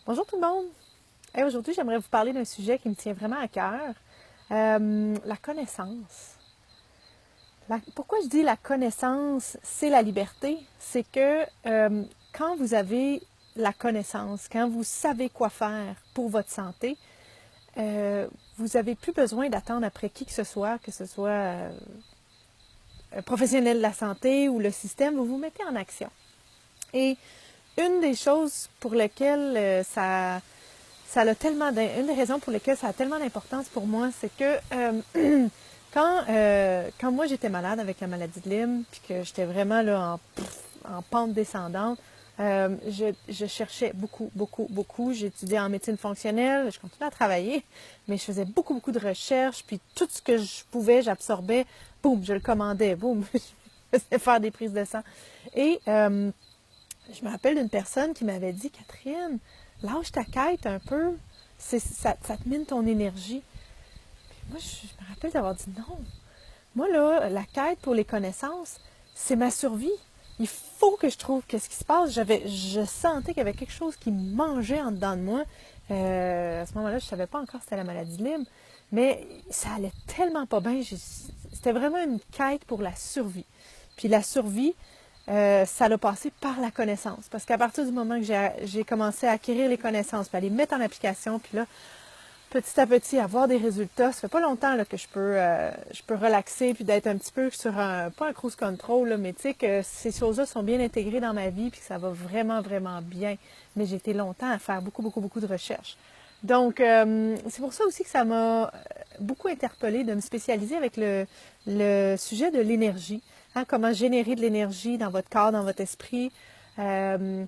Bonjour tout le monde! Hey, aujourd'hui, j'aimerais vous parler d'un sujet qui me tient vraiment à cœur, la connaissance. Pourquoi je dis la connaissance, c'est la liberté? C'est que quand vous avez la connaissance, quand vous savez quoi faire pour votre santé, vous n'avez plus besoin d'attendre après qui que ce soit un professionnel de la santé ou le système, vous vous mettez en action. Et une des choses pour lesquelles ça a tellement une des raisons pour lesquelles ça a tellement d'importance pour moi, c'est que quand moi j'étais malade avec la maladie de Lyme, puis que j'étais vraiment là en pente descendante, je cherchais beaucoup. J'étudiais en médecine fonctionnelle, je continuais à travailler, mais je faisais beaucoup de recherches, puis tout ce que je pouvais, j'absorbais, boum, je le commandais, boum, je faisais faire des prises de sang. Et je me rappelle d'une personne qui m'avait dit, Catherine, lâche ta quête un peu, ça te mine ton énergie. Puis moi, je me rappelle d'avoir dit non. Moi, là, la quête pour les connaissances, c'est ma survie. Il faut que je trouve qu'est-ce qui se passe. Je sentais qu'il y avait quelque chose qui me mangeait en dedans de moi. À ce moment-là, je ne savais pas encore que c'était la maladie de Lyme, mais ça allait tellement pas bien. C'était vraiment une quête pour la survie. Puis la survie, ça l'a passé par la connaissance. Parce qu'à partir du moment que j'ai commencé à acquérir les connaissances, puis à les mettre en application, puis là, petit à petit, avoir des résultats, ça fait pas longtemps là, que je peux relaxer, puis d'être un petit peu sur pas un cruise control, là, mais tu sais que ces choses-là sont bien intégrées dans ma vie, puis que ça va vraiment bien. Mais j'ai été longtemps à faire beaucoup de recherches. Donc, c'est pour ça aussi que ça m'a beaucoup interpellée de me spécialiser avec le sujet de l'énergie. Hein, comment générer de l'énergie dans votre corps, dans votre esprit, euh,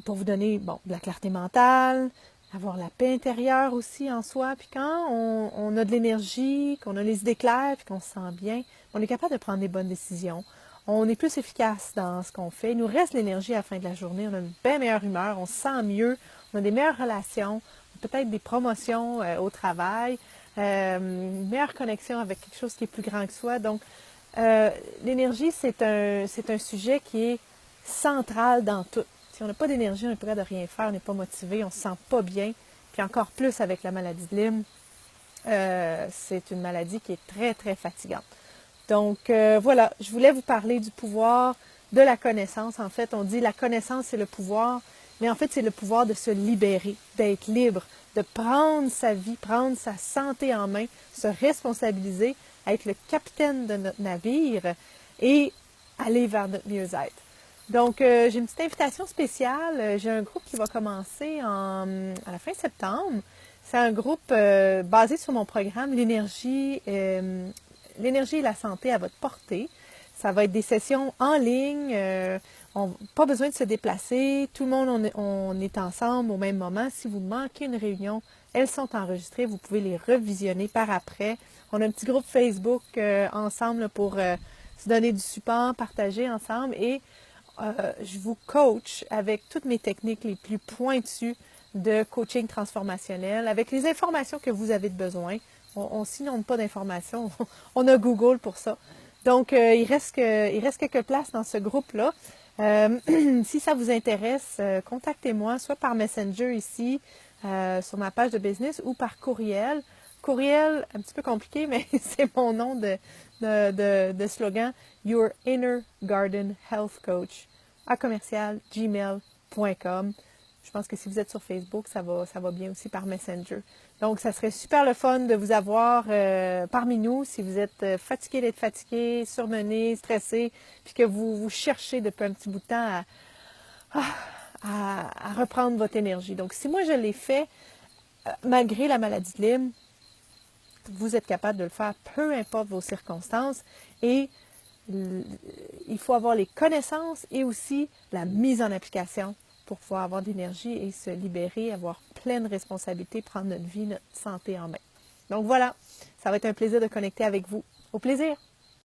pour vous donner de la clarté mentale, avoir la paix intérieure aussi en soi. Puis quand on a de l'énergie, qu'on a les idées claires, puis qu'on se sent bien, on est capable de prendre des bonnes décisions. On est plus efficace dans ce qu'on fait. Il nous reste l'énergie à la fin de la journée. On a une bien meilleure humeur, on se sent mieux, on a des meilleures relations, peut-être des promotions au travail, une meilleure connexion avec quelque chose qui est plus grand que soi. Donc, l'énergie, c'est un sujet qui est central dans tout. Si on n'a pas d'énergie, on n'est pas capable de rien faire, on n'est pas motivé, on ne se sent pas bien. Puis encore plus avec la maladie de Lyme, c'est une maladie qui est très fatigante. Donc voilà, je voulais vous parler du pouvoir de la connaissance. En fait, on dit la connaissance, c'est le pouvoir, mais en fait, c'est le pouvoir de se libérer, d'être libre, de prendre sa vie, prendre sa santé en main, se responsabiliser, être le capitaine de notre navire et aller vers notre mieux-être. Donc, j'ai une petite invitation spéciale. J'ai un groupe qui va commencer à la fin septembre. C'est un groupe basé sur mon programme, l'énergie et la santé à votre portée. Ça va être des sessions en ligne. Pas besoin de se déplacer. Tout le monde, on est ensemble au même moment. Si vous manquez une réunion, elles sont enregistrées. Vous pouvez les revisionner par après. On a un petit groupe Facebook ensemble pour se donner du support, partager ensemble. Et je vous coach avec toutes mes techniques les plus pointues de coaching transformationnel, avec les informations que vous avez besoin. On ne s'inonde pas d'informations. On a Google pour ça. Donc, il reste quelques places dans ce groupe-là. Si ça vous intéresse, contactez-moi, soit par Messenger ici, sur ma page de business, ou par courriel. Courriel, un petit peu compliqué, mais c'est mon nom de slogan, Your Inner Garden Health Coach, @gmail.com. Je pense que si vous êtes sur Facebook, ça va bien aussi par Messenger. Donc, ça serait super le fun de vous avoir parmi nous si vous êtes fatigué d'être fatigué, surmené, stressé, puis que vous cherchez depuis un petit bout de temps à reprendre votre énergie. Donc, si moi je l'ai fait, malgré la maladie de Lyme, vous êtes capable de le faire, peu importe vos circonstances. Et il faut avoir les connaissances et aussi la mise en application pour pouvoir avoir de l'énergie et se libérer, avoir pleine responsabilité, prendre notre vie, notre santé en main. Donc voilà, ça va être un plaisir de connecter avec vous. Au plaisir!